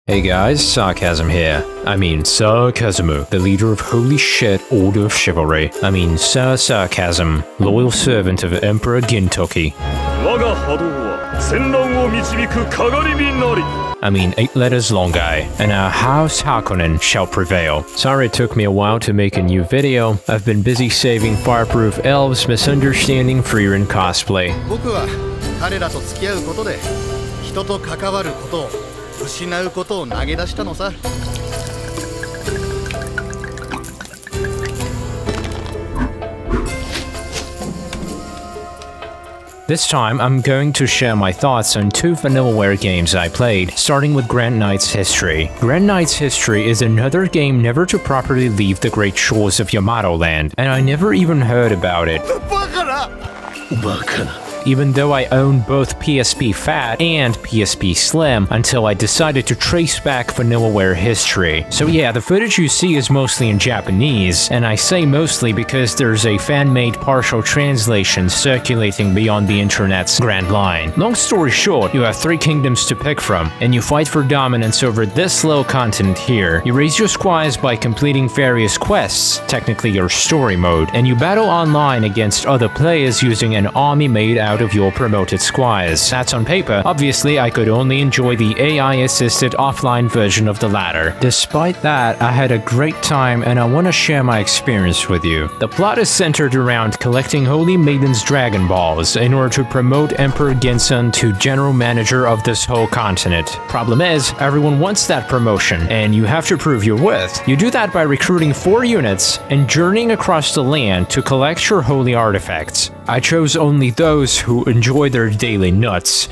Hey guys, Sarcasm here. I mean Sarcasmu, the leader of Holy Shit Order of Chivalry. I mean Sir Sarcasm, loyal servant of Emperor Gintoki. I mean 8 letters long guy, and our House Hakonen shall prevail. Sorry it took me a while to make a new video. I've been busy saving fireproof elves, misunderstanding Freerin cosplay. This time, I'm going to share my thoughts on 2 Vanillaware games I played, starting with Grand Knight's History. Grand Knight's History is another game never to properly leave the great shores of Yamato Land, and I never even heard about it. Even though I own both PSP Fat and PSP Slim until I decided to trace back Vanillaware history. So yeah, the footage you see is mostly in Japanese, and I say mostly because there's a fan-made partial translation circulating beyond the internet's grand line. Long story short, you have 3 kingdoms to pick from, and you fight for dominance over this little continent here. You raise your squires by completing various quests, technically your story mode, and you battle online against other players using an army made out of your promoted squires. That's on paper. Obviously, I could only enjoy the AI-assisted offline version of the latter. Despite that, I had a great time and I want to share my experience with you. The plot is centered around collecting Holy Maiden's Dragon Balls in order to promote Emperor Ginsun to general manager of this whole continent. Problem is, everyone wants that promotion, and you have to prove your worth. You do that by recruiting 4 units and journeying across the land to collect your holy artifacts. I chose only those who enjoy their daily nuts,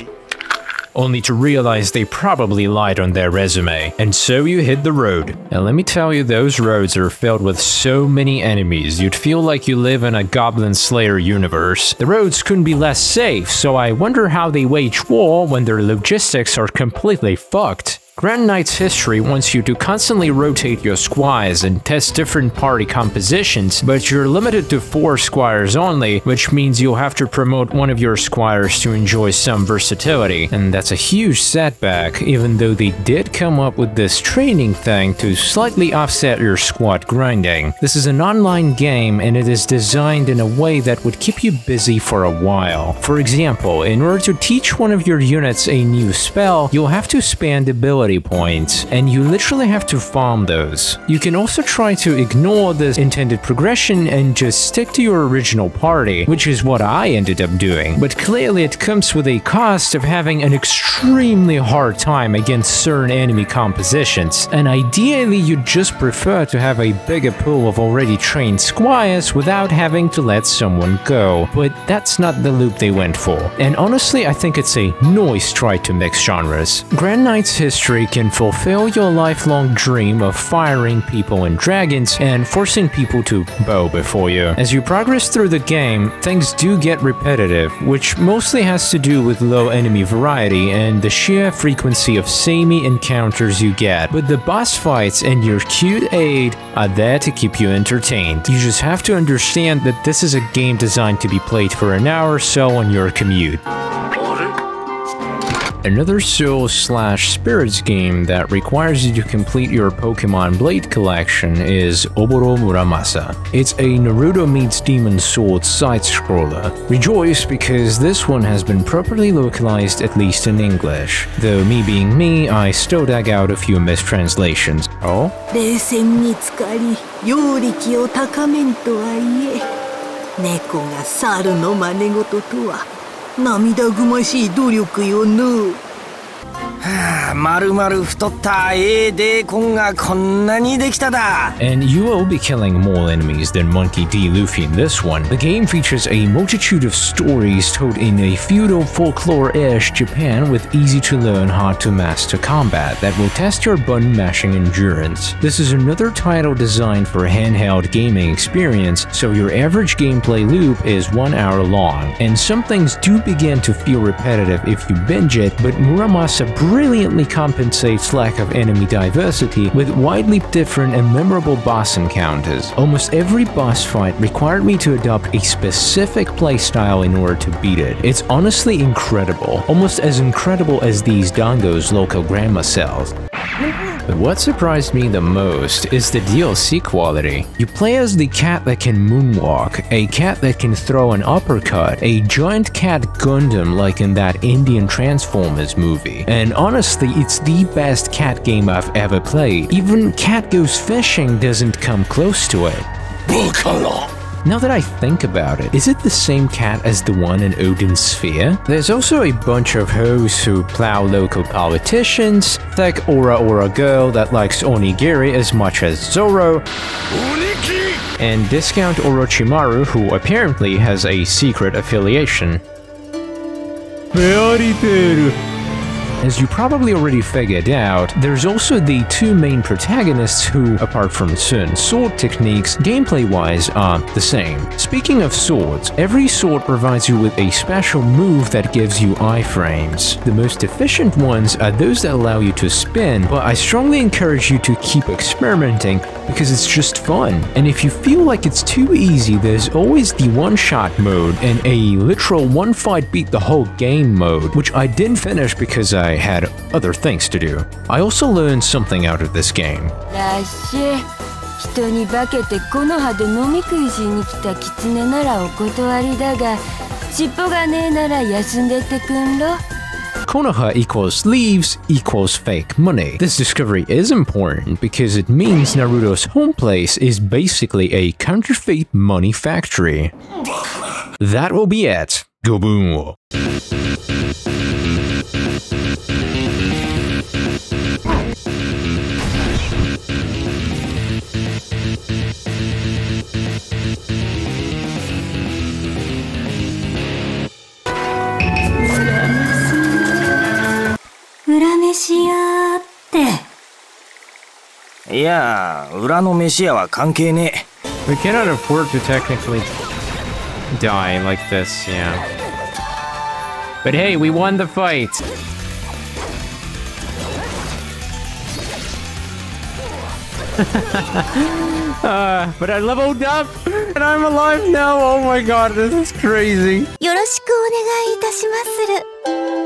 only to realize they probably lied on their resume. And so you hit the road. And let me tell you, those roads are filled with so many enemies, you'd feel like you live in a Goblin Slayer universe. The roads couldn't be less safe, so I wonder how they wage war when their logistics are completely fucked. Grand Knight's History wants you to constantly rotate your squires and test different party compositions, but you're limited to 4 squires only, which means you'll have to promote one of your squires to enjoy some versatility. And that's a huge setback, even though they did come up with this training thing to slightly offset your squad grinding. This is an online game, and it is designed in a way that would keep you busy for a while. For example, in order to teach one of your units a new spell, you'll have to spend ability points, and you literally have to farm those. You can also try to ignore this intended progression and just stick to your original party, which is what I ended up doing. But clearly it comes with a cost of having an extremely hard time against certain enemy compositions, and ideally you'd just prefer to have a bigger pool of already trained squires without having to let someone go. But that's not the loop they went for, and honestly I think it's a nice try to mix genres. Grand Knight's History can fulfill your lifelong dream of firing people and dragons and forcing people to bow before you. As you progress through the game, things do get repetitive, which mostly has to do with low enemy variety and the sheer frequency of samey encounters you get, but the boss fights and your cute aid are there to keep you entertained. You just have to understand that this is a game designed to be played for an hour or so on your commute. Another Soul/Spirits game that requires you to complete your Pokemon Blade collection is Oboro Muramasa. It's a Naruto meets Demon Souls side-scroller. Rejoice, because this one has been properly localized, at least in English. Though me being me, I still dug out a few mistranslations. Oh? 冷戦に浸かり、妖力を高めんとはいえ、猫が猿の真似事とは涙ぐましい努力よの。まるまる太ったデーコンがこんなにできただ。 And you will be killing more enemies than Monkey D. Luffy in this one. The game features a multitude of stories told in a feudal folklore-ish Japan with easy-to-learn, hard-to-master combat that will test your button-mashing endurance. This is another title designed for handheld gaming experience, so your average gameplay loop is 1 hour long, and some things do begin to feel repetitive if you binge it, but Muramasa brilliantly compensates lack of enemy diversity with widely different and memorable boss encounters. Almost every boss fight required me to adopt a specific playstyle in order to beat it. It's honestly incredible, almost as incredible as these Dango's local grandma cells. But what surprised me the most is the DLC quality. You play as the cat that can moonwalk, a cat that can throw an uppercut, a giant cat Gundam like in that Indian Transformers movie. And honestly, it's the best cat game I've ever played. Even Cat Goes Fishing doesn't come close to it. Now that I think about it, is it the same cat as the one in Odin's Sphere? There's also a bunch of hoes who plow local politicians, thick Aura girl that likes onigiri as much as Zoro, and discount Orochimaru who apparently has a secret affiliation. As you probably already figured out, there's also the two main protagonists who, apart from certain sword techniques, gameplay-wise are the same. Speaking of swords, every sword provides you with a special move that gives you iframes. The most efficient ones are those that allow you to spin, but I strongly encourage you to keep experimenting because it's just fun. And if you feel like it's too easy, there's always the one-shot mode and a literal one-fight beat the whole game mode, which I didn't finish because I had other things to do. I also learned something out of this game. 人に化けて木の葉で飲み食いしに来た狐ならお断りだが、尻尾がねえなら休んでってくんろ。 Konoha equals leaves equals fake money. This discovery is important because it means Naruto's home place is basically a counterfeit money factory. That will be it. Go boom. We cannot afford to technically die like this, yeah. But hey, we won the fight! But I leveled up! And I'm alive now! Oh my god, this is crazy! よろしくお願いいたしまする。